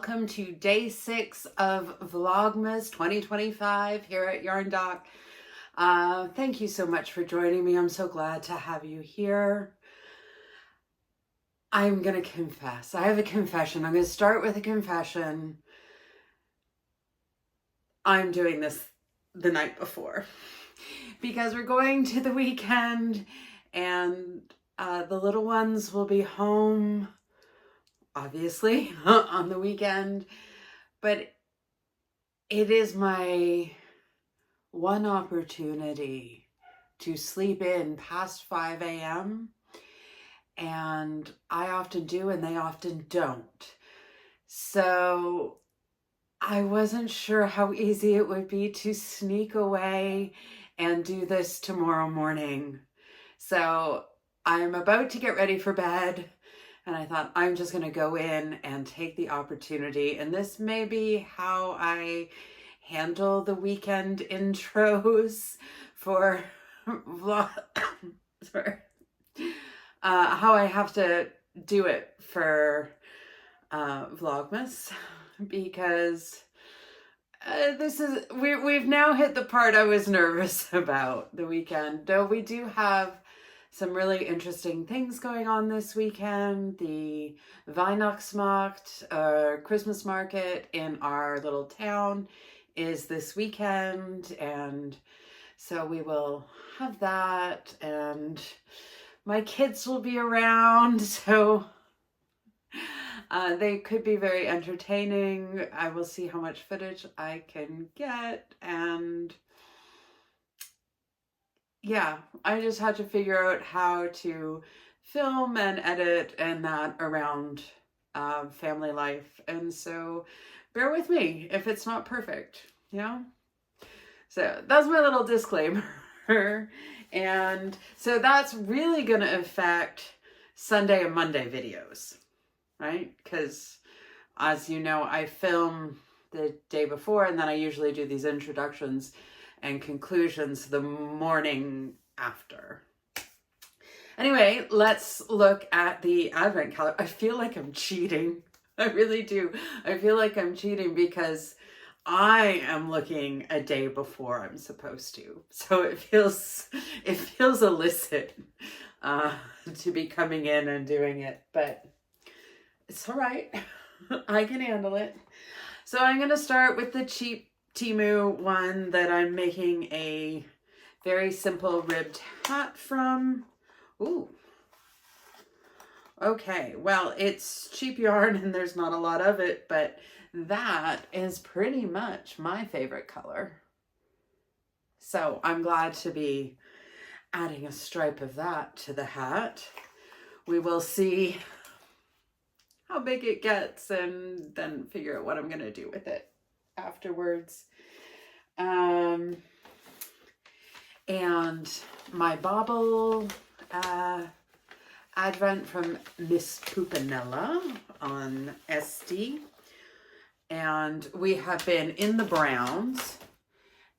welcome to day 6 of Vlogmas 2025 here at Yarn Doc. Thank you so much for joining me. I'm so glad to have you here. I'm going to confess. I have a confession. I'm going to start with a confession. I'm doing this the night before because we're going to the weekend and the little ones will be home, obviously, on the weekend, but it is my one opportunity to sleep in past 5 a.m. and I often do and they often don't. So I wasn't sure how easy it would be to sneak away and do this tomorrow morning. So I'm about to get ready for bed. And I thought, I'm just going to go in and take the opportunity. And this may be how I handle the weekend intros for vlog. Sorry. How I have to do it for Vlogmas. Because we've now hit the part I was nervous about the weekend. Though we do have some really interesting things going on this weekend. The Weihnachtsmarkt, Christmas market in our little town is this weekend. And so we will have that and my kids will be around. So they could be very entertaining. I will see how much footage I can get. And yeah, I just had to figure out how to film and edit and that around family life. And so bear with me if it's not perfect, you know? So that's my little disclaimer. And so that's really going to affect Sunday and Monday videos, right? Because as you know, I film the day before and then I usually do these introductions and conclusions the morning after. Anyway, let's look at the advent calendar. I feel like I'm cheating. I really do. I feel like I'm cheating because I am looking a day before I'm supposed to. So it feels illicit to be coming in and doing it, but it's all right. I can handle it. So I'm going to start with the cheap Temu one that I'm making a very simple ribbed hat from. Ooh. Okay, well, it's cheap yarn and there's not a lot of it, but that is pretty much my favorite color. So I'm glad to be adding a stripe of that to the hat. We will see how big it gets and then figure out what I'm going to do with it afterwards. And my bauble advent from Miss Pupinella on SD. And we have been in the browns.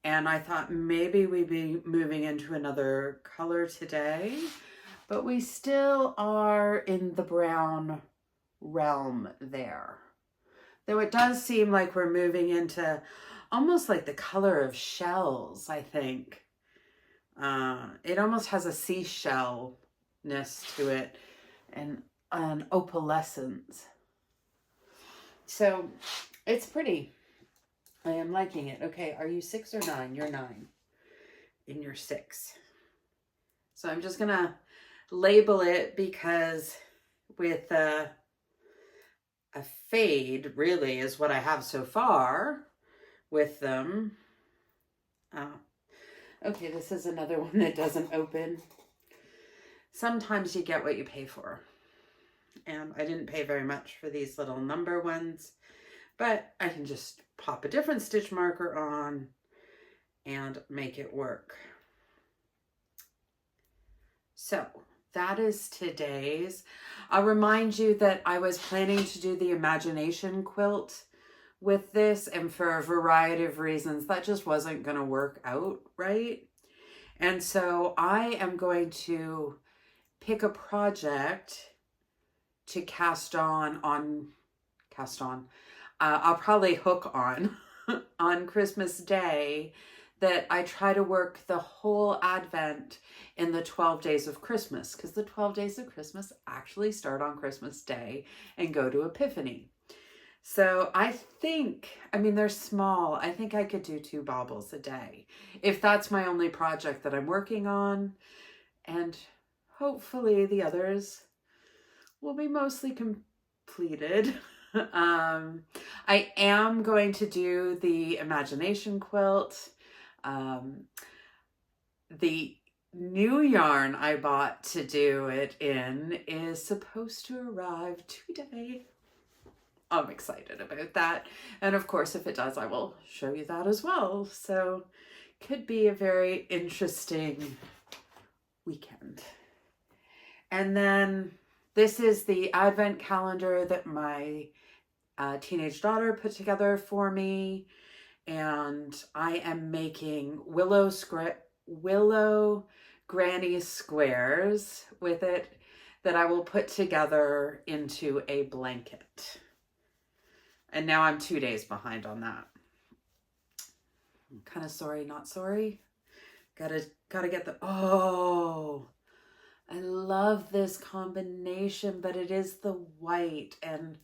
And I thought maybe we'd be moving into another color today. But we still are in the brown realm there. Though it does seem like we're moving into almost like the color of shells, I think. It almost has a seashell-ness to it and an opalescence. So it's pretty. I am liking it. Okay, are you 6 or 9? You're 9. And you're 6. So I'm just going to label it because with a fade really is what I have so far with them. Okay, this is another one that doesn't open. Sometimes you get what you pay for. And I didn't pay very much for these little number ones, but I can just pop a different stitch marker on and make it work. So that is today's. I'll remind you that I was planning to do the imagination quilt with this, and for a variety of reasons that just wasn't going to work out right. And so I am going to pick a project to cast on I'll probably hook on on Christmas Day, that I try to work the whole Advent in the 12 days of Christmas, because the 12 days of Christmas actually start on Christmas Day and go to Epiphany. So I think, I mean, they're small. I think I could do 2 baubles a day if that's my only project that I'm working on. And hopefully the others will be mostly completed. I am going to do the imagination quilt. The new yarn I bought to do it in is supposed to arrive today. I'm excited about that. And of course, if it does, I will show you that as well. So could be a very interesting weekend. And then this is the Advent calendar that my teenage daughter put together for me. And I am making Willow Granny Squares with it that I will put together into a blanket. And now I'm 2 days behind on that. I'm kind of sorry, not sorry. Gotta get the, oh, I love this combination, but it is the white. And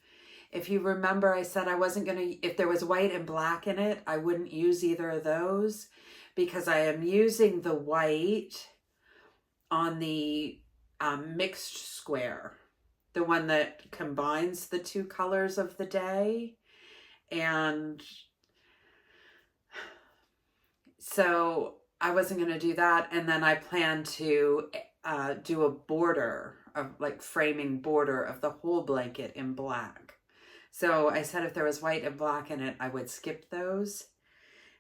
if you remember, I said I wasn't gonna, if there was white and black in it, I wouldn't use either of those, because I am using the white on the mixed square, the one that combines the 2 colors of the day. And so I wasn't going to do that. And then I plan to do a border of like framing border of the whole blanket in black. So I said if there was white and black in it, I would skip those.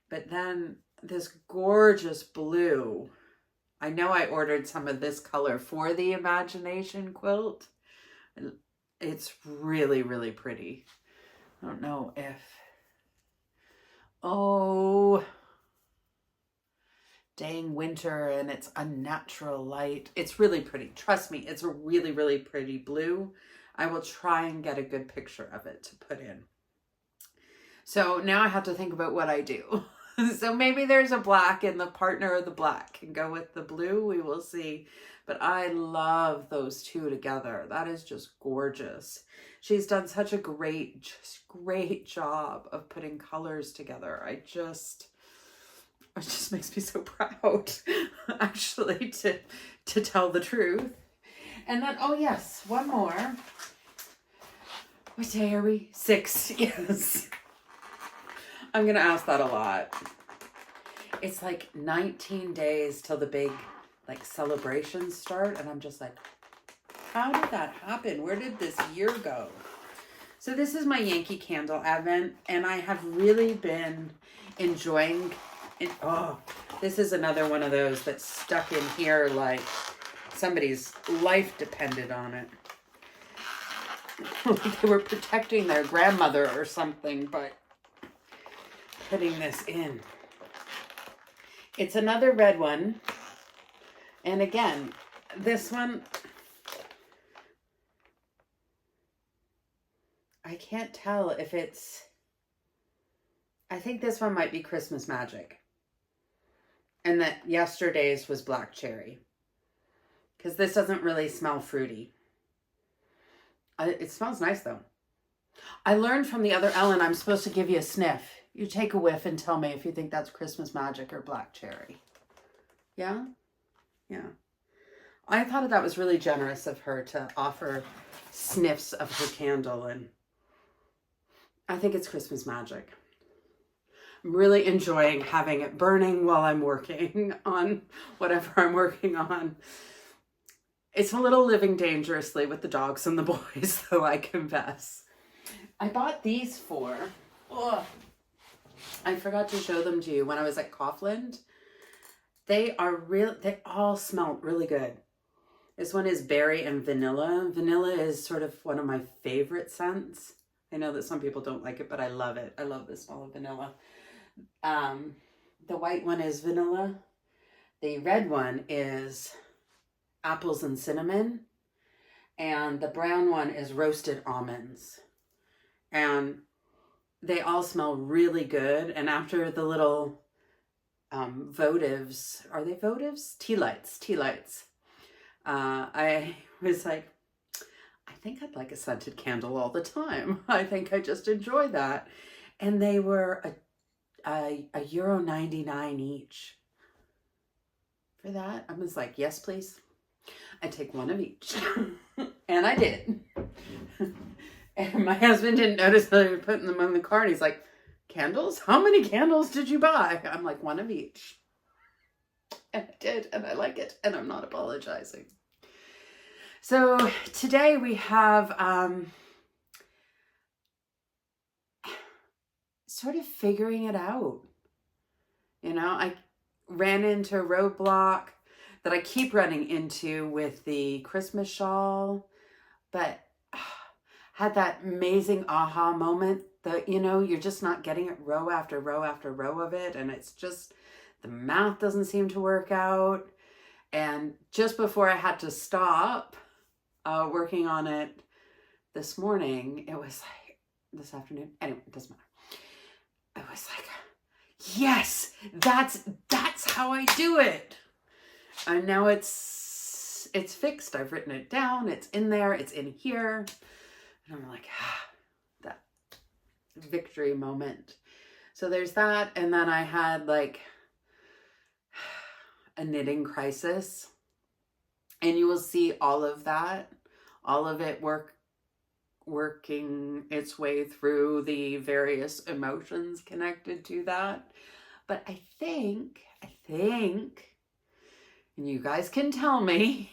But then this gorgeous blue, I know I ordered some of this color for the imagination quilt. It's really, really pretty. I don't know if, oh, dang winter and it's unnatural light. It's really pretty. Trust me, it's a really, really pretty blue. I will try and get a good picture of it to put in. So now I have to think about what I do. So maybe there's a black and the partner of the black can go with the blue. We will see. But I love those 2 together. That is just gorgeous. She's done such a great job of putting colors together. It just makes me so proud, actually, to tell the truth. And then, oh yes, one more. What day are we? 6, yes. I'm going to ask that a lot. It's like 19 days till the big like celebrations start. And I'm just like, how did that happen? Where did this year go? So this is my Yankee Candle Advent. And I have really been enjoying it. Oh, this is another one of those that's stuck in here like somebody's life depended on it. They were protecting their grandmother or something, but putting this in. It's another red one. And again, this one, I can't tell if it's, I think this one might be Christmas Magic. And that yesterday's was black cherry. Because this doesn't really smell fruity. It smells nice though. I learned from the other Ellen, I'm supposed to give you a sniff. You take a whiff and tell me if you think that's Christmas Magic or black cherry. Yeah? Yeah. I thought that was really generous of her to offer sniffs of her candle, and I think it's Christmas Magic. I'm really enjoying having it burning while I'm working on whatever I'm working on. It's a little living dangerously with the dogs and the boys, though, I confess. I bought these for, I forgot to show them to you when I was at Kaufland. They all smell really good. This one is berry and vanilla. Vanilla is sort of one of my favorite scents. I know that some people don't like it, but I love it. I love the smell of vanilla. The white one is vanilla. The red one is apples and cinnamon. And the brown one is roasted almonds. And they all smell really good. And after the little votives, are they votives? Tea lights. I was like, I think I'd like a scented candle all the time. I think I just enjoy that. And they were a euro 99 each. For that, I was like, yes, please. I take one of each. And I did. And my husband didn't notice that I was putting them in the car. And he's like, candles? How many candles did you buy? I'm like, one of each. And I did. And I like it. And I'm not apologizing. So today we have sort of figuring it out. You know, I ran into a roadblock that I keep running into with the Christmas shawl, but had that amazing aha moment that, you know, you're just not getting it row after row after row of it. And it's just, the math doesn't seem to work out. And just before I had to stop working on it this morning, it was like, this afternoon, anyway, it doesn't matter. I was like, yes, that's how I do it. And now it's fixed. I've written it down. It's in there. It's in here. And I'm like, that victory moment. So there's that. And then I had like a knitting crisis. And you will see all of that, all of it working its way through the various emotions connected to that. But I think, and you guys can tell me,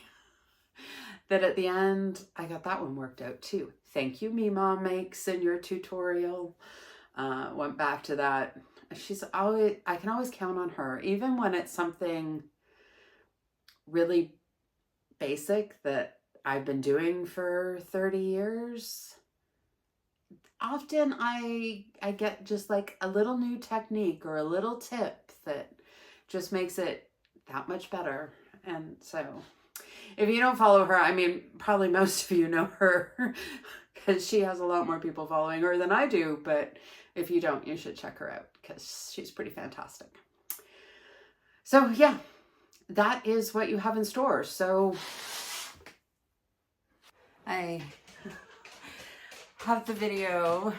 that at the end, I got that one worked out too. Thank you, Me Mom Makes, in your tutorial. Went back to that. I can always count on her, even when it's something really basic that I've been doing for 30 years. Often I get just like a little new technique or a little tip that just makes it that much better. And so if you don't follow her, I mean, probably most of you know her because she has a lot more people following her than I do. But if you don't, you should check her out because she's pretty fantastic. So yeah, that is what you have in store. So I have the video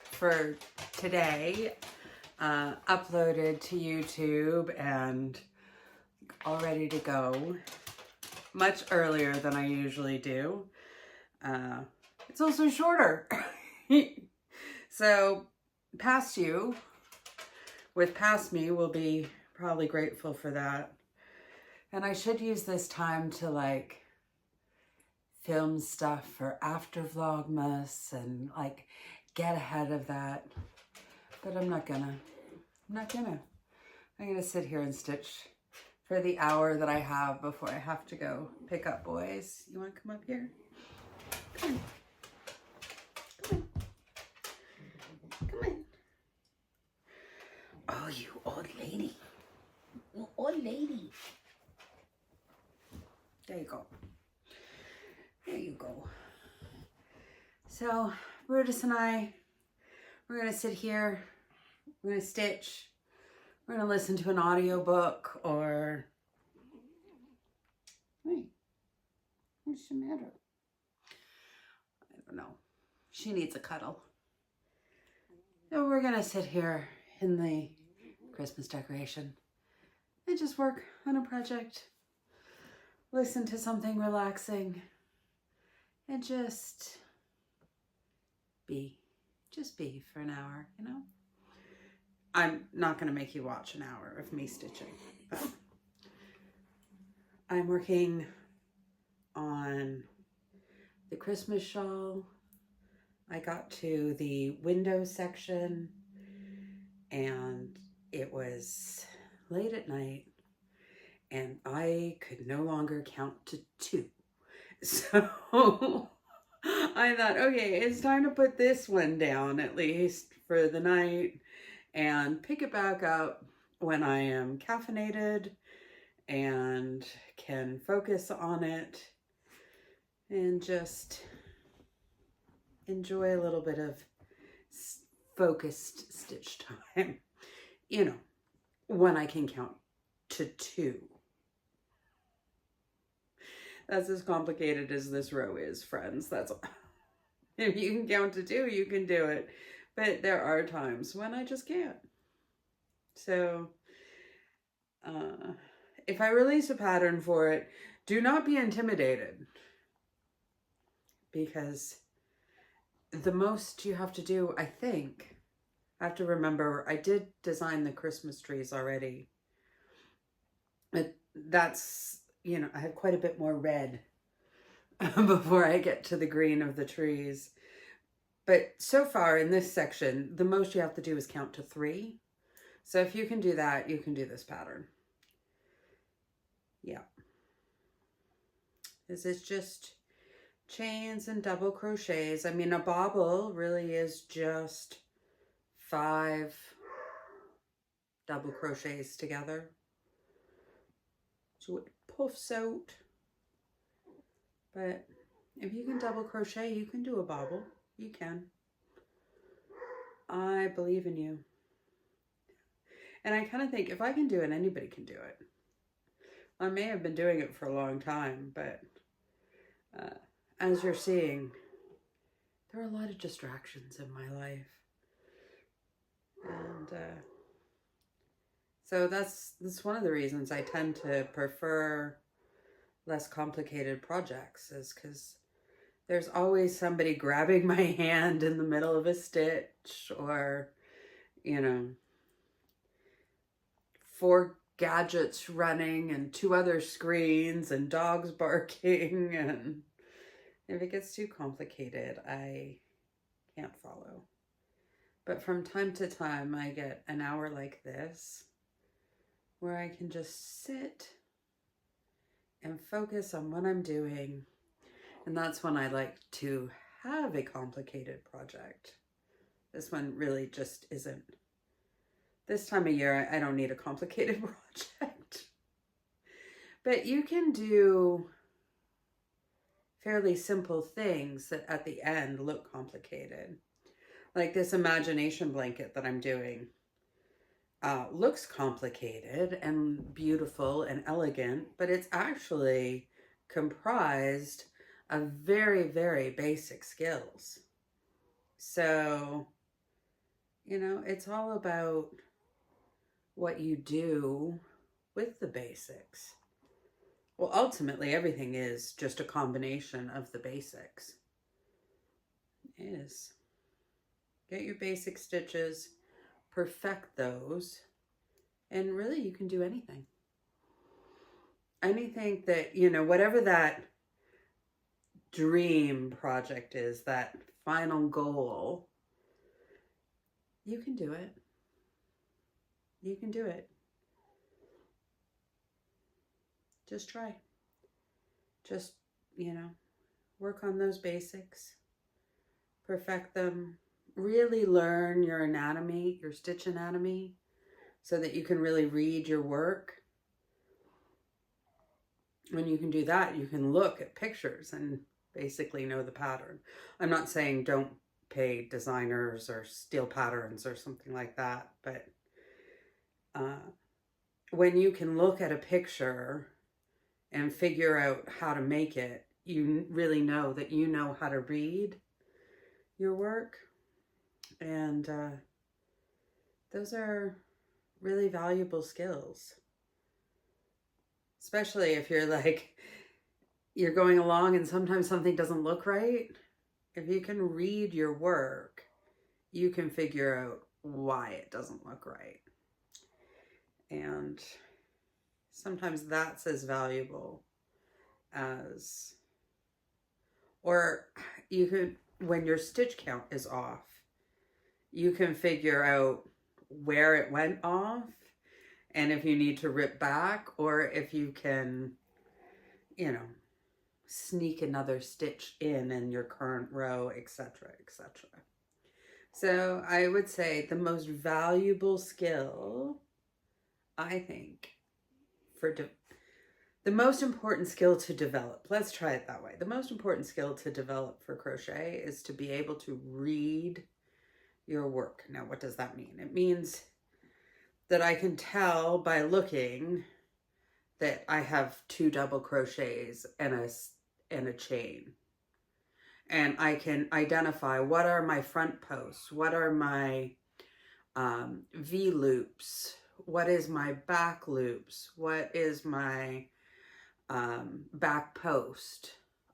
for today uploaded to YouTube and all ready to go much earlier than I usually do. It's also shorter. So past you with past me will be probably grateful for that. And I should use this time to like film stuff for after Vlogmas and like get ahead of that. But I'm not gonna. I'm gonna sit here and stitch for the hour that I have before I have to go pick up boys. You wanna come up here? Come on. Come on. Oh, you old lady. You old lady. There you go. There you go. So, Brutus and I, we're going to sit here, we're going to stitch, we're going to listen to an audiobook or... Hey, what's the matter? I don't know. She needs a cuddle. And we're going to sit here in the Christmas decoration and just work on a project. Listen to something relaxing. And just be for an hour, you know? I'm not going to make you watch an hour of me stitching, but I'm working on the Christmas shawl. I got to the window section and it was late at night and I could no longer count to 2. So I thought, okay, it's time to put this one down at least for the night and pick it back up when I am caffeinated and can focus on it and just enjoy a little bit of focused stitch time, you know, when I can count to 2. That's as complicated as this row is, friends. That's all. If you can count to 2, you can do it. But there are times when I just can't. So, if I release a pattern for it, do not be intimidated. Because the most you have to do, I think, I have to remember, I did design the Christmas trees already. That's, you know, I have quite a bit more red before I get to the green of the trees. But so far in this section, the most you have to do is count to 3. So if you can do that, you can do this pattern. Yeah. This is just chains and double crochets. I mean, a bobble really is just 5 double crochets together. So it puffs out. But if you can double crochet, you can do a bobble. You can. I believe in you. And I kind of think if I can do it, anybody can do it. I may have been doing it for a long time, but as you're seeing, there are a lot of distractions in my life. And so that's one of the reasons I tend to prefer less complicated projects, is because there's always somebody grabbing my hand in the middle of a stitch, or, you know, 4 gadgets running and 2 other screens and dogs barking. And if it gets too complicated, I can't follow. But from time to time, I get an hour like this where I can just sit and focus on what I'm doing. And that's when I like to have a complicated project. This one really just isn't. This time of year, I don't need a complicated project. But you can do fairly simple things that at the end look complicated. Like this imagination blanket that I'm doing. Looks complicated and beautiful and elegant, but it's actually comprised of very, very basic skills. So, you know, it's all about what you do with the basics. Well, ultimately, everything is just a combination of the basics. It is. Get your basic stitches, perfect those, and really you can do anything. Anything that, you know, whatever that dream project is, that final goal, you can do it. You can do it. Just try. Just, you know, work on those basics. Perfect them. Really learn your anatomy, your stitch anatomy, so that you can really read your work. When you can do that, you can look at pictures and basically know the pattern. I'm not saying don't pay designers or steal patterns or something like that, but when you can look at a picture and figure out how to make it, you really know that you know how to read your work. And those are really valuable skills. Especially if you're like, you're going along and sometimes something doesn't look right. If you can read your work, you can figure out why it doesn't look right. And sometimes that's as valuable as, or you could, when your stitch count is off, you can figure out where it went off and if you need to rip back, or if you can, you know, sneak another stitch in your current row, etc., etc. So I would say the most valuable skill, I think, for the most important skill to develop, let's try it that way. The most important skill to develop for crochet is to be able to read your work. Now, what does that mean? It means that I can tell by looking that I have 2 double crochets and a chain. And I can identify what are my front posts, what are my V loops, what is my back loops, what is my back post,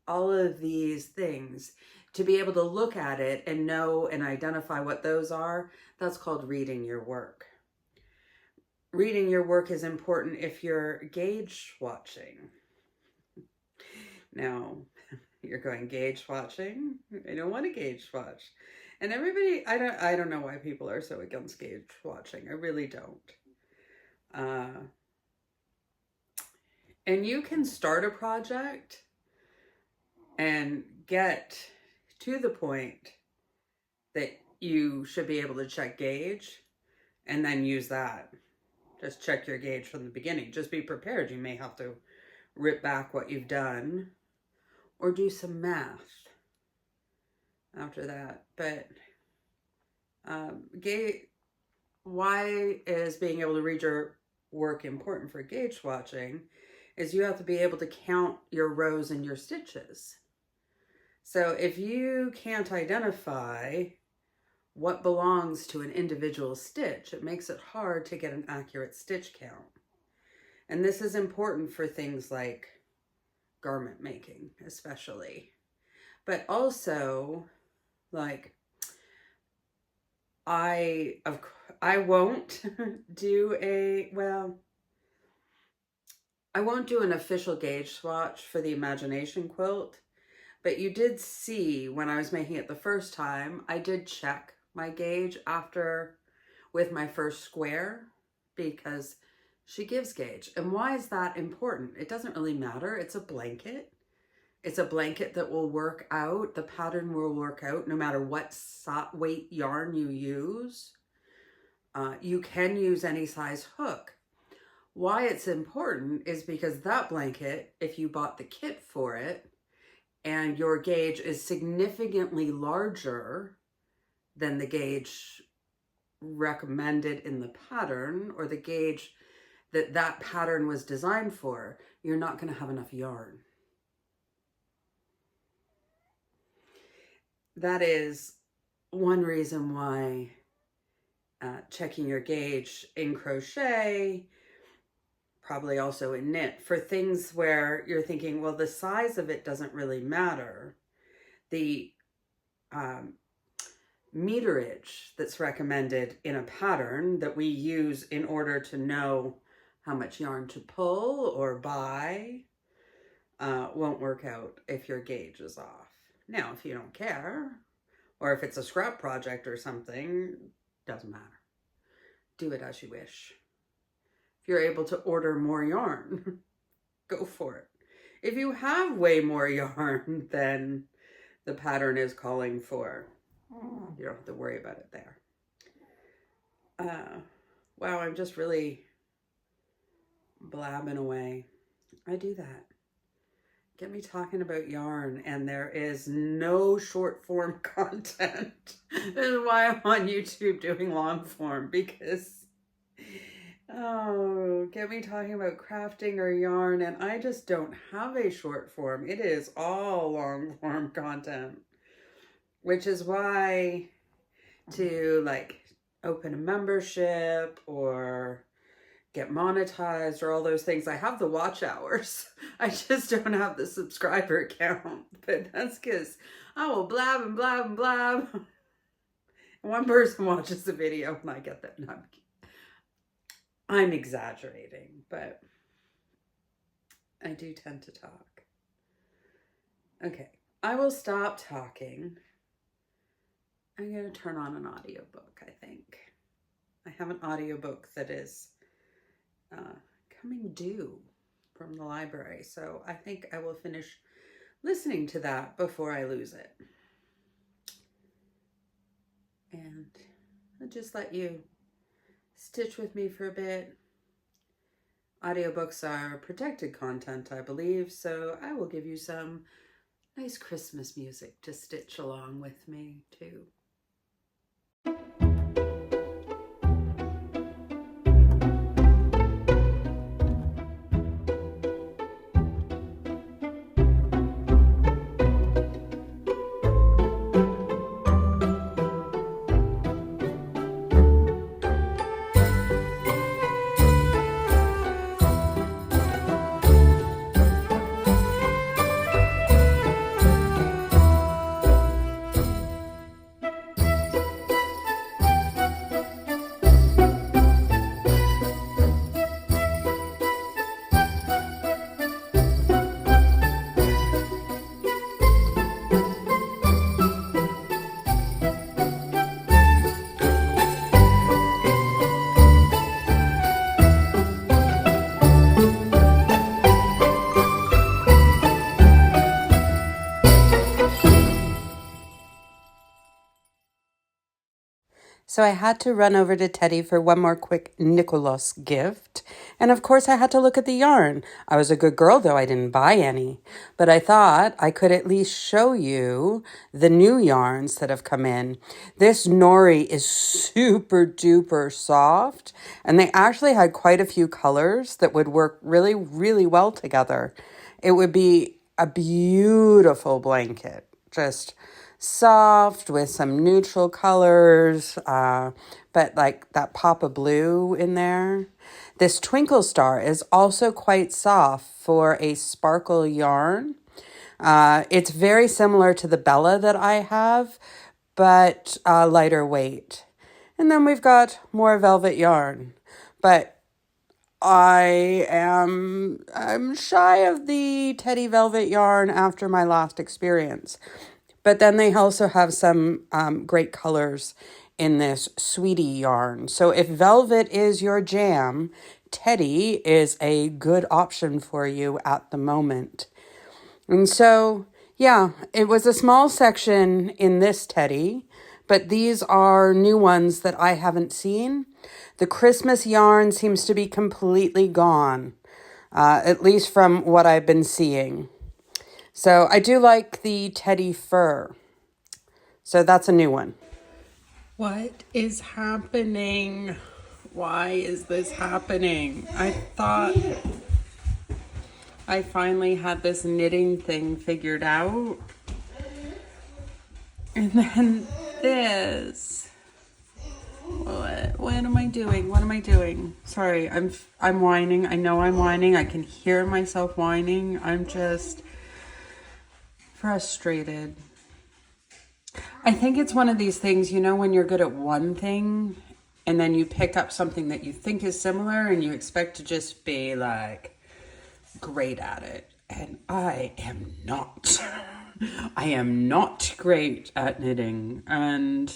all of these things. To be able to look at it and know and identify what those are, that's called reading your work. Reading your work is important if you're gauge watching. Now, you're going gauge watching? I don't want to gauge watch. And everybody, I don't know why people are so against gauge watching. I really don't. And you can start a project and get to the point that you should be able to check gauge and then use that. Just check your gauge from the beginning. Just be prepared. You may have to rip back what you've done or do some math after that. But why is being able to read your work important for gauge watching is you have to be able to count your rows and your stitches. So if you can't identify what belongs to an individual stitch, it makes it hard to get an accurate stitch count. And this is important for things like garment making, especially. But also, like, I won't do I won't do an official gauge swatch for the Imagination quilt, but you did see when I was making it the first time, I did check my gauge with my first square because she gives gauge. And why is that important? It doesn't really matter. It's a blanket. It's a blanket that will work out. The pattern will work out no matter what weight yarn you use. You can use any size hook. Why it's important is because that blanket, if you bought the kit for it and your gauge is significantly larger than the gauge recommended in the pattern or the gauge that pattern was designed for, you're not going to have enough yarn. That is one reason why checking your gauge in crochet, probably also in knit, for things where you're thinking, well, the size of it doesn't really matter. The meterage that's recommended in a pattern that we use in order to know how much yarn to pull or buy won't work out if your gauge is off. Now, if you don't care, or if it's a scrap project or something, doesn't matter. Do it as you wish. If you're able to order more yarn, go for it. If you have way more yarn than the pattern is calling for, you don't have to worry about it there. Wow, I'm just really blabbing away. I do that. Get me talking about yarn and there is no short form content. This is why I'm on YouTube doing long form, because get me talking about crafting or yarn and I just don't have a short form. It is all long form content, which is why to like open a membership or get monetized or all those things, I have the watch hours. I just don't have the subscriber count, but that's because I will blab and blab and blab. One person watches the video and I get that. No, I'm exaggerating, but I do tend to talk. Okay, I will stop talking. I'm going to turn on an audiobook, I think. I have an audiobook that is coming due from the library, so I think I will finish listening to that before I lose it. And I'll just let you stitch with me for a bit. Audiobooks are protected content, I believe, so I will give you some nice Christmas music to stitch along with me too. So I had to run over to Teddy for one more quick Nicholas gift. And of course I had to look at the yarn. I was a good girl though, I didn't buy any. But I thought I could at least show you the new yarns that have come in. This nori is super duper soft. And they actually had quite a few colors that would work really, really well together. It would be a beautiful blanket. Just soft with some neutral colors, but like that pop of blue in there. This Twinkle Star is also quite soft for a sparkle yarn. It's very similar to the Bella that I have, but lighter weight. And then we've got more velvet yarn, but I'm shy of the Teddy Velvet yarn after my last experience. But then they also have some great colors in this Sweetie yarn. So if velvet is your jam, Teddy is a good option for you at the moment. And so, yeah, it was a small section in this Teddy, but these are new ones that I haven't seen. The Christmas yarn seems to be completely gone, at least from what I've been seeing. So I do like the Teddy fur. So that's a new one. What is happening? Why is this happening? I thought I finally had this knitting thing figured out. And then this. What am I doing? What am I doing? Sorry, I'm whining. I know I'm whining. I can hear myself whining. I'm just frustrated. I think it's one of these things, you know, when you're good at one thing and then you pick up something that you think is similar and you expect to just be like great at it. And I am not. I am not great at knitting. And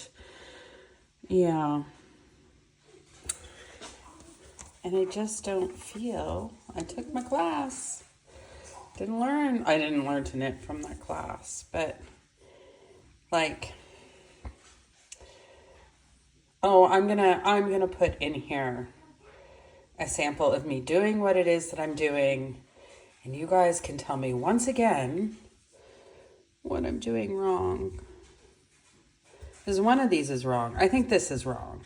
yeah. And I just don't feel. I took my class. I didn't learn to knit from that class, but like, oh, I'm gonna put in here a sample of me doing what it is that I'm doing, and you guys can tell me once again what I'm doing wrong. Because one of these is wrong. I think this is wrong.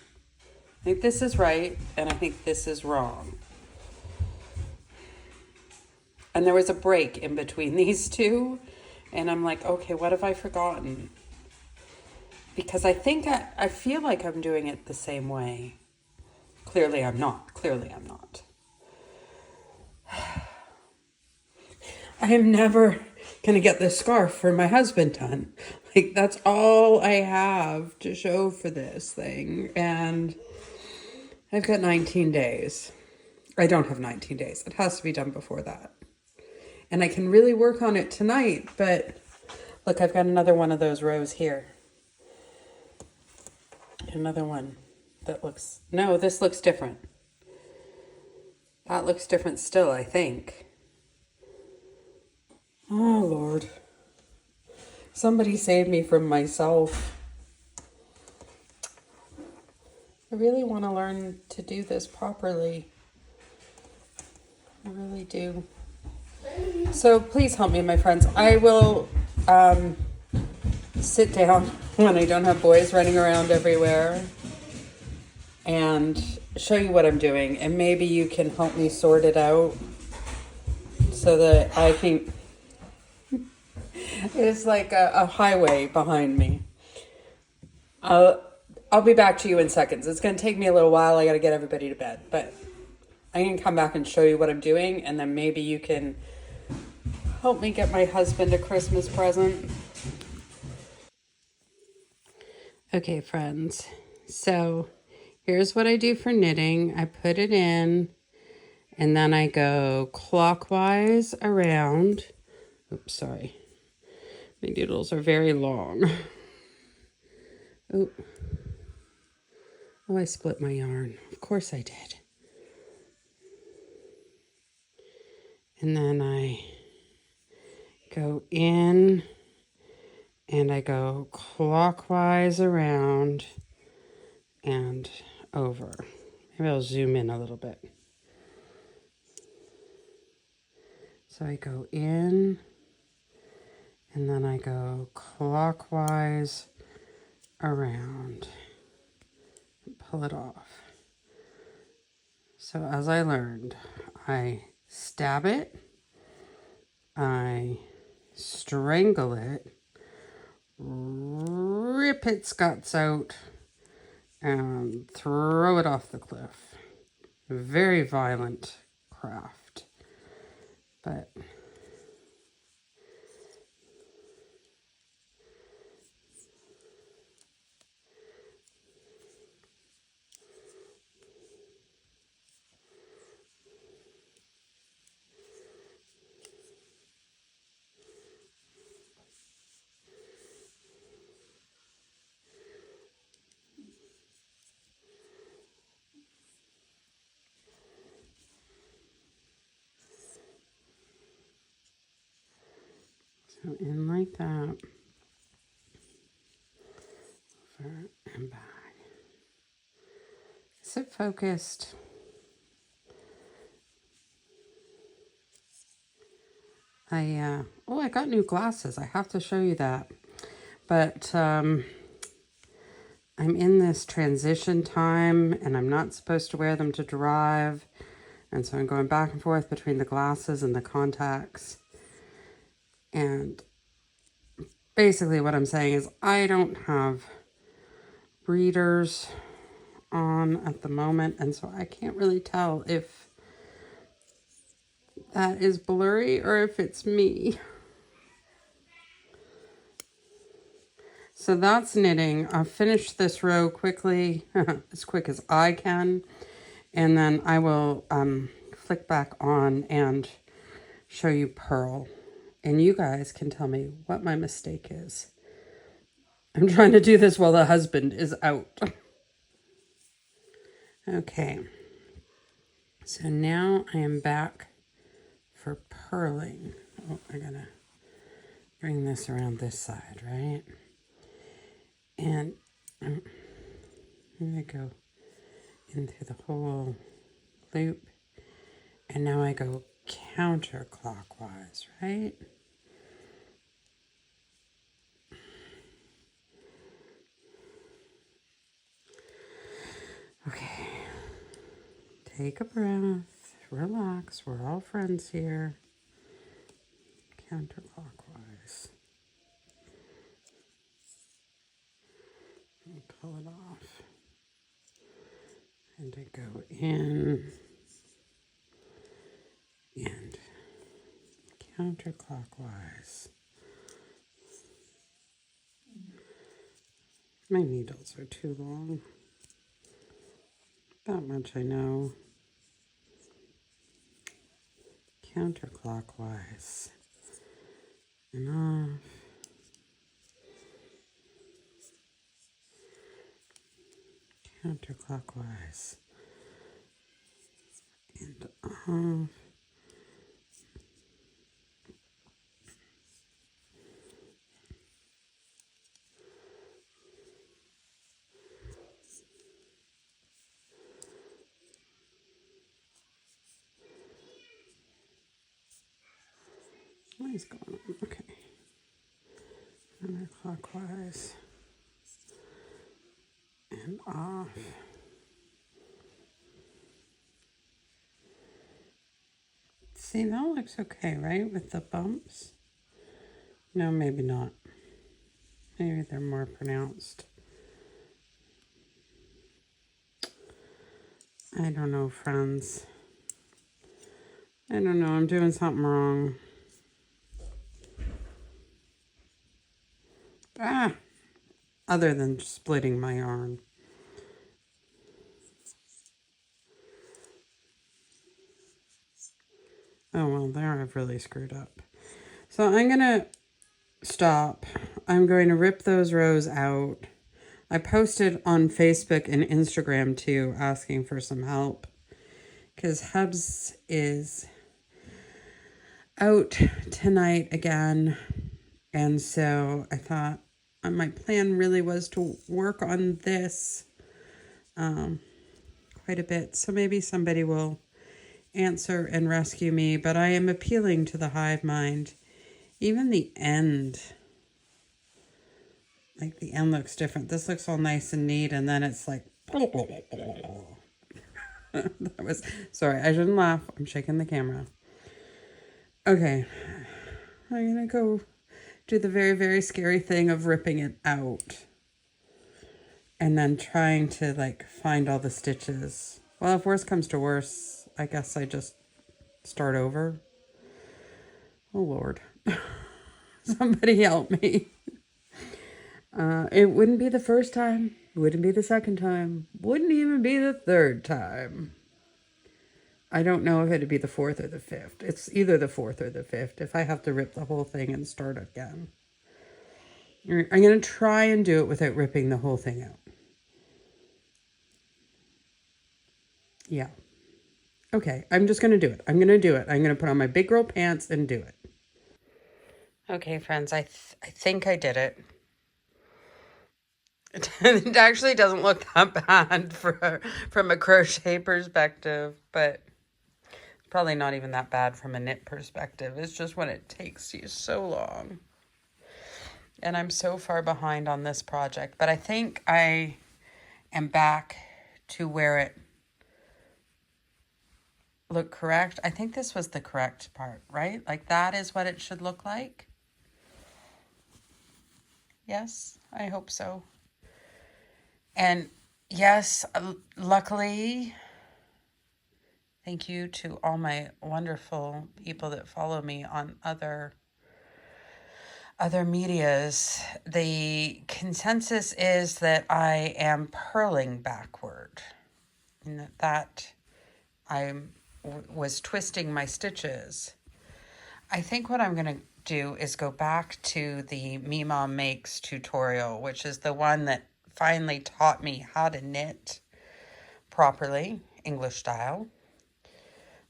I think this is right, and I think this is wrong. And there was a break in between these two, and I'm like, okay, what have I forgotten? Because I think I feel like I'm doing it the same way. Clearly I'm not. Clearly I'm not. I am never going to get this scarf for my husband done. Like, that's all I have to show for this thing. And I've got 19 days. I don't have 19 days. It has to be done before that. And I can really work on it tonight, but look, I've got another one of those rows here. Another one that looks, no, this looks different. That looks different still, I think. Oh, Lord. Somebody save me from myself. I really want to learn to do this properly. I really do. So please help me, my friends. I will sit down when I don't have boys running around everywhere and show you what I'm doing, and maybe you can help me sort it out so that I can. It's like a highway behind me. I'll be back to you in seconds. It's going to take me a little while. I got to get everybody to bed, but I'm going to come back and show you what I'm doing, and then maybe you can help me get my husband a Christmas present. Okay, friends. So here's what I do for knitting. I put it in, and then I go clockwise around. Oops, sorry. My doodles are very long. Oh, I split my yarn. Of course I did. And then I go in and I go clockwise around and over. Maybe I'll zoom in a little bit. So I go in, and then I go clockwise around and pull it off. So as I learned, I stab it, I strangle it, rip its guts out, and throw it off the cliff. Very violent craft, but so in like that, over and back. Is it focused? I got new glasses. I have to show you that. But I'm in this transition time and I'm not supposed to wear them to drive. And so I'm going back and forth between the glasses and the contacts. And basically what I'm saying is I don't have readers on at the moment. And so I can't really tell if that is blurry or if it's me. So that's knitting. I'll finish this row quickly, as quick as I can. And then I will flick back on and show you purl. And you guys can tell me what my mistake is. I'm trying to do this while the husband is out. Okay. So now I am back for purling. Oh, I gotta bring this around this side, right? And I'm gonna go in through the whole loop. And now I go counterclockwise, right? Okay. Take a breath. Relax. We're all friends here. Counterclockwise. And pull it off. And I go in and counterclockwise. My needles are too long. That much I know. Counterclockwise. And off. Counterclockwise. And off. What is going on? Okay. Counterclockwise. And off. See, that looks okay, right? With the bumps? No, maybe not. Maybe they're more pronounced. I don't know, friends. I don't know. I'm doing something wrong. Other than splitting my yarn. Oh, well, there I've really screwed up. So I'm going to stop. I'm going to rip those rows out. I posted on Facebook and Instagram too, asking for some help. Because Hubs is out tonight again. And so I thought my plan really was to work on this quite a bit. So maybe somebody will answer and rescue me, but I am appealing to the hive mind. Even the end, like the end looks different. This looks all nice and neat, and then it's like, that was, sorry, I shouldn't laugh. I'm shaking the camera. Okay, I'm gonna go do the very, very scary thing of ripping it out. And then trying to like find all the stitches. Well, if worse comes to worse, I guess I just start over. Oh Lord. Somebody help me. It wouldn't be the first time. Wouldn't be the second time. Wouldn't even be the third time. I don't know if it'd be the fourth or the fifth. It's either the fourth or the fifth if I have to rip the whole thing and start again. I'm going to try and do it without ripping the whole thing out. Yeah. Okay, I'm just going to do it. I'm going to do it. I'm going to put on my big girl pants and do it. Okay, friends, I think I did it. It actually doesn't look that bad from a crochet perspective, but probably not even that bad from a knit perspective. It's just when it takes you so long. And I'm so far behind on this project, but I think I am back to where it looked correct. I think this was the correct part, right? Like that is what it should look like. Yes, I hope so. And yes, luckily, thank you to all my wonderful people that follow me on other medias. The consensus is that I am purling backward, and that I was twisting my stitches. I think what I'm going to do is go back to the Me Mom Makes tutorial, which is the one that finally taught me how to knit properly, English style,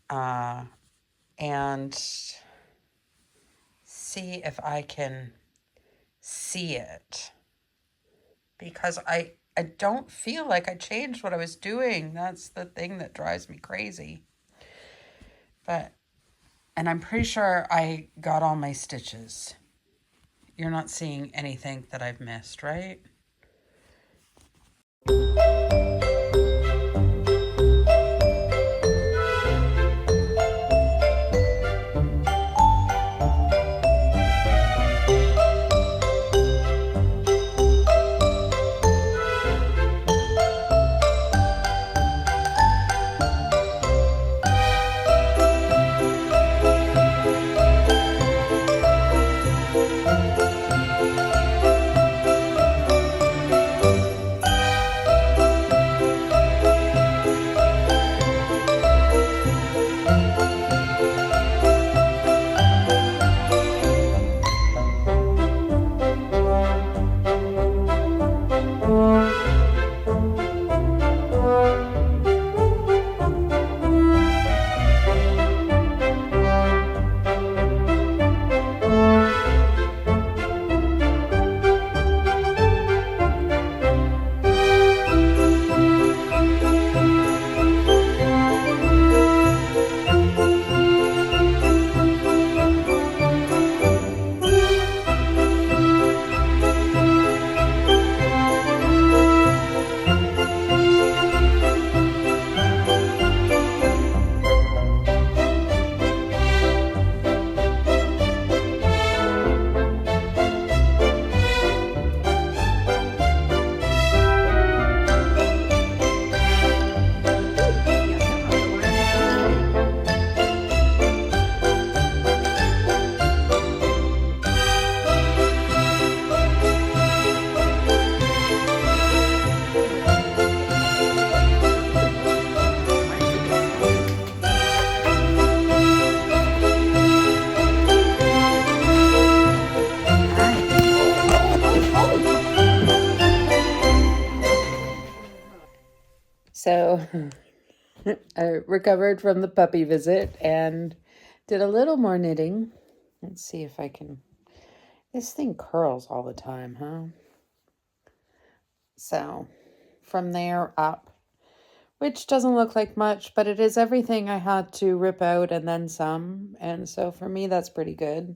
and see if I can see it, because I don't feel like I changed what I was doing. That's the thing that drives me crazy. And I'm pretty sure I got all my stitches. You're not seeing anything that I've missed, right? So I recovered from the puppy visit and did a little more knitting. Let's see if I can. This thing curls all the time, huh? So from there up, which doesn't look like much, but it is everything I had to rip out and then some. And so for me, that's pretty good.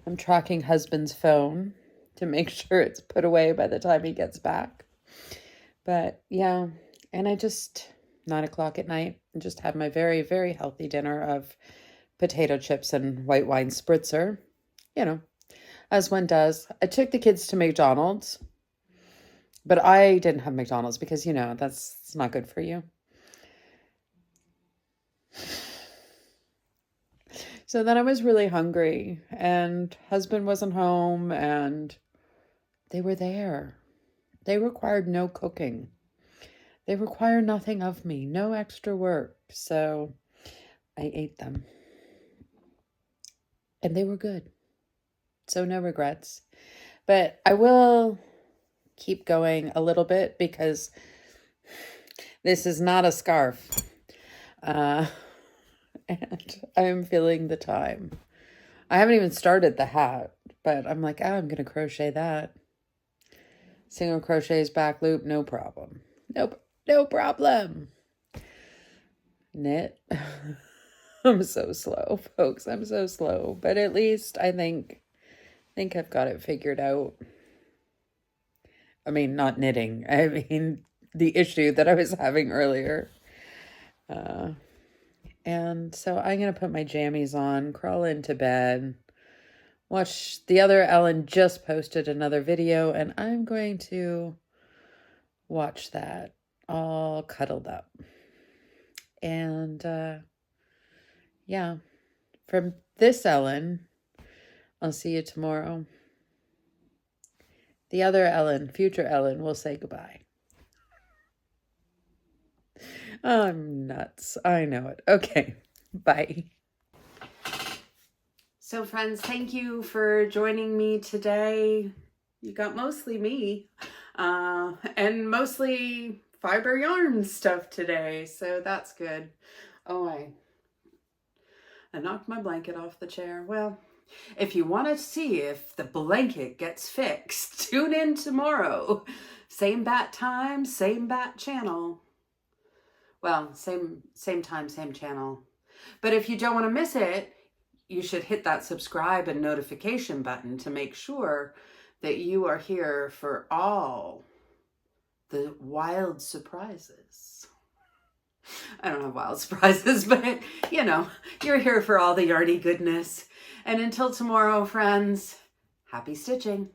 I'm tracking husband's phone to make sure it's put away by the time he gets back. But yeah, and I just, 9 o'clock at night, just had my very, very healthy dinner of potato chips and white wine spritzer, you know, as one does. I took the kids to McDonald's, but I didn't have McDonald's because, you know, it's not good for you. So then I was really hungry and husband wasn't home and they were there. They required no cooking. They require nothing of me, no extra work. So I ate them. And they were good. So no regrets. But I will keep going a little bit because this is not a scarf. And I'm feeling the time. I haven't even started the hat, but I'm like, oh, I'm going to crochet that. Single crochets back loop, no problem. Nope, no problem. Knit. I'm so slow, folks. I'm so slow. But at least I think I've got it figured out. I mean, not knitting. I mean, the issue that I was having earlier. And so I'm going to put my jammies on, crawl into bed, watch the other Ellen just posted another video, and I'm going to watch that all cuddled up. And yeah, from this Ellen, I'll see you tomorrow. The other Ellen, future Ellen, will say goodbye. I'm nuts. I know it. Okay. Bye. So friends, thank you for joining me today. You got mostly me and mostly fiber yarn stuff today. So that's good. Oh, I knocked my blanket off the chair. Well, if you want to see if the blanket gets fixed, tune in tomorrow. Same bat time, same bat channel. Well, same time, same channel. But if you don't want to miss it, you should hit that subscribe and notification button to make sure that you are here for all the wild surprises. I don't have wild surprises, but you know, you're here for all the yarny goodness. And until tomorrow, friends, happy stitching.